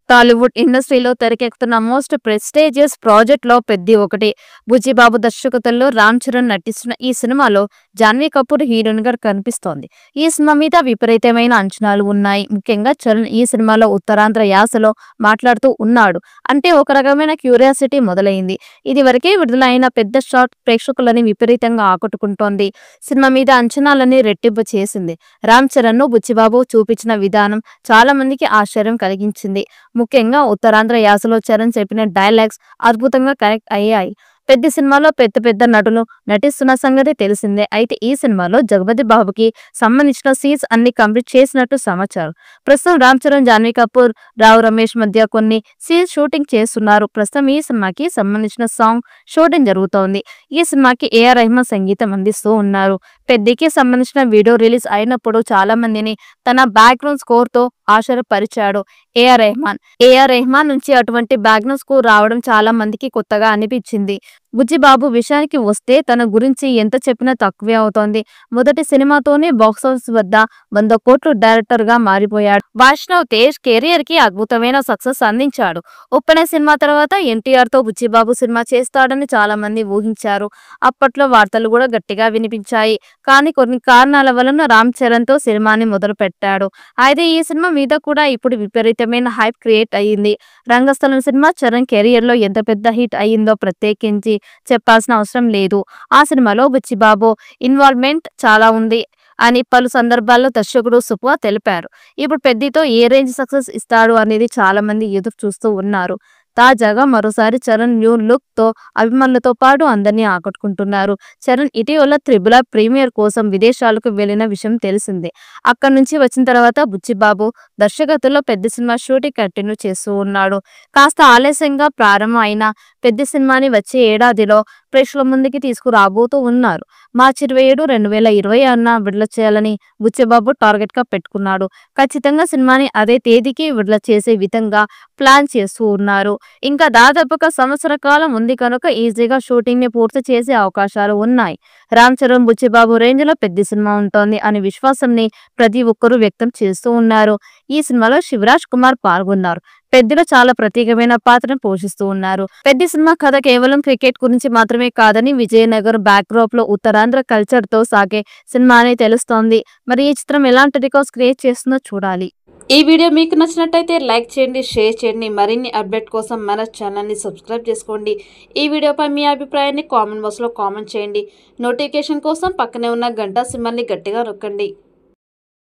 టాలీవుడ్ ఇండస్ట్రీలో తెరకెక్కుతున్న most prestigious project లో పెద్ది ఒకటి. బుచ్చిబాబు దర్శకత్వంలో రామ్ చరణ్ నటిస్తున్న ఈ సినిమాలో జాన్వీ కపూర్ హీరోయిన్ గా కనిపిస్తోంది. ఈ సినిమా మీద విపరీతమైన అంచనాలు ఉన్నాయి. ముఖ్యంగా చరణ్ ఈ సినిమాలో ఉత్తరాంధ్ర యాసలో మాట్లాడుతూ ఉన్నాడు అంటే ఒక రకమైన క్యూరియాసిటీ మొదలైంది. ఇది వరకే విడుదలైన పెద్ద షాట్ ప్రేక్షకులని విపరీతంగా ఆకట్టుకుంటోంది. సినిమా మీద అంచనాలని రెట్టింపు చేసింది. రామ్ చరణ్ ను బుచ్చిబాబు చూపించిన విధానం చాలా మందికి ఆశ్చర్యం కలిగించింది. ముఖ్యంగా ఉత్తరాంధ్ర యాసలో చరణ్ చెప్పిన డైలాగ్స్ అద్భుతంగా కనెక్ట్ అయ్యాయి. పెద్ద సినిమాలో పెద్ద నటులు నటిస్తున్న సంగతి తెలిసిందే. అయితే ఈ సినిమాలో జగపతి బాబుకి సంబంధించిన సీన్స్ అన్ని కంప్లీట్ చేసినట్టు సమాచారం. ప్రస్తుతం రామ్ చరణ్, జాన్వీ కపూర్, రావు రమేష్ మధ్య కొన్ని సీన్స్ షూటింగ్ చేస్తున్నారు. ప్రస్తుతం ఈ సినిమాకి సంబంధించిన సాంగ్ షూటింగ్ జరుగుతోంది. ఈ సినిమాకి ఏఆర్ రెహమాన్ సంగీతం అందిస్తూ ఉన్నారు. పెద్దికి సంబంధించిన వీడియో రిలీజ్ అయినప్పుడు చాలా మందిని తన బ్యాక్గ్రౌండ్ స్కోర్ తో ఆశ్చర్యపరిచాడు ఏఆర్ రెహమాన్ నుంచి అటువంటి బ్యాక్గ్రౌండ్ స్కోర్ రావడం చాలా మందికి కొత్తగా అనిపించింది. బుచ్చిబాబు విషయానికి వస్తే తన గురించి ఎంత చెప్పినా తక్కువే అవుతోంది. మొదటి సినిమాతోనే బాక్సాఫీస్ వద్ద 100 కోట్లు డైరెక్టర్ గా మారిపోయాడు. వైష్ణవ్ తేజ్ కెరియర్ కి అద్భుతమైన సక్సెస్ అందించాడు. ఉప్పెన సినిమా తర్వాత ఎన్టీఆర్ తో బుచ్చిబాబు సినిమా చేస్తాడని చాలా మంది ఊహించారు. అప్పట్లో వార్తలు కూడా గట్టిగా వినిపించాయి. కానీ కొన్ని కారణాల వలన రామ్ చరణ్ తో సినిమాని మొదలు పెట్టాడు. అయితే ఈ సినిమా మీద కూడా ఇప్పుడు విపరీతమైన హైప్ క్రియేట్ అయ్యింది. రంగస్థలం సినిమా చరణ్ కెరియర్ లో ఎంత పెద్ద హిట్ అయ్యిందో ప్రత్యేకించి చెప్పాల్సిన అవసరం లేదు. ఆ సినిమాలో బుచ్చిబాబు ఇన్వాల్వ్మెంట్ చాలా ఉంది అని పలు సందర్భాల్లో దర్శకుడు సుబ్బు తెలిపారు. ఇప్పుడు పెద్దితో ఏ రేంజ్ సక్సెస్ ఇస్తాడు అనేది చాలా మంది ఎదురు చూస్తూ ఉన్నారు. తాజాగా మరోసారి చరణ్ న్యూ లుక్ తో అభిమానులతో పాటు అందరినీ ఆకట్టుకుంటున్నారు. చరణ్ ఇటీవల త్రిబుల్ ఆర్ ప్రీమియర్ కోసం విదేశాలకు వెళ్లిన విషయం తెలిసిందే. అక్కడి నుంచి వచ్చిన తర్వాత బుచ్చిబాబు దర్శకత్వంలో పెద్ద సినిమా షూటింగ్ కంటిన్యూ చేస్తూ ఉన్నాడు. కాస్త ఆలస్యంగా ప్రారంభం అయిన పెద్ద సినిమాని వచ్చే ఏడాదిలో ప్రేక్షకుల ముందుకి తీసుకురాబోతూ ఉన్నారు. మార్చి 27, 2026న విడుదల చేయాలని బుచ్చిబాబు టార్గెట్ గా పెట్టుకున్నాడు. ఖచ్చితంగా సినిమాని అదే తేదీకి విడుదల చేసే విధంగా ప్లాన్ చేస్తూ ఉన్నారు. ఇంకా దాదాపుగా సంవత్సర కాలం ఉంది కనుక ఈజీగా షూటింగ్ ని పూర్తి చేసే అవకాశాలు ఉన్నాయి. రామ్ చరణ్, బుచ్చిబాబు రేంజ్ లో పెద్ద సినిమా ఉంటుంది అనే విశ్వాసాన్ని ప్రతి ఒక్కరూ వ్యక్తం చేస్తూ ఉన్నారు. ఈ సినిమాలో శివరాజ్ కుమార్ పాల్గొన్నారు. పెద్దిలో చాలా ప్రత్యేకమైన పాత్రను పోషిస్తూ ఉన్నారు. పెద్ద సినిమా కథ కేవలం క్రికెట్ గురించి మాత్రమే కాదని విజయనగర్ బ్యాక్ డ్రాప్ లో ఉత్తరాంధ్ర కల్చర్ తో సాగే సినిమా అని తెలుస్తోంది. మరి ఈ చిత్రం ఎలాంటి రికార్డ్స్ క్రియేట్ చేస్తుందో చూడాలి. ఈ వీడియో మీకు నచ్చినట్టయితే లైక్ చేయండి, షేర్ చేయండి. మరిన్ని అప్డేట్ కోసం మన ఛానల్ని సబ్స్క్రైబ్ చేసుకోండి. ఈ వీడియోపై మీ అభిప్రాయాన్ని కామెంట్ బాక్స్లో కామెంట్ చేయండి. నోటిఫికేషన్ కోసం పక్కనే ఉన్న గంట సింబల్ని గట్టిగా నొక్కండి.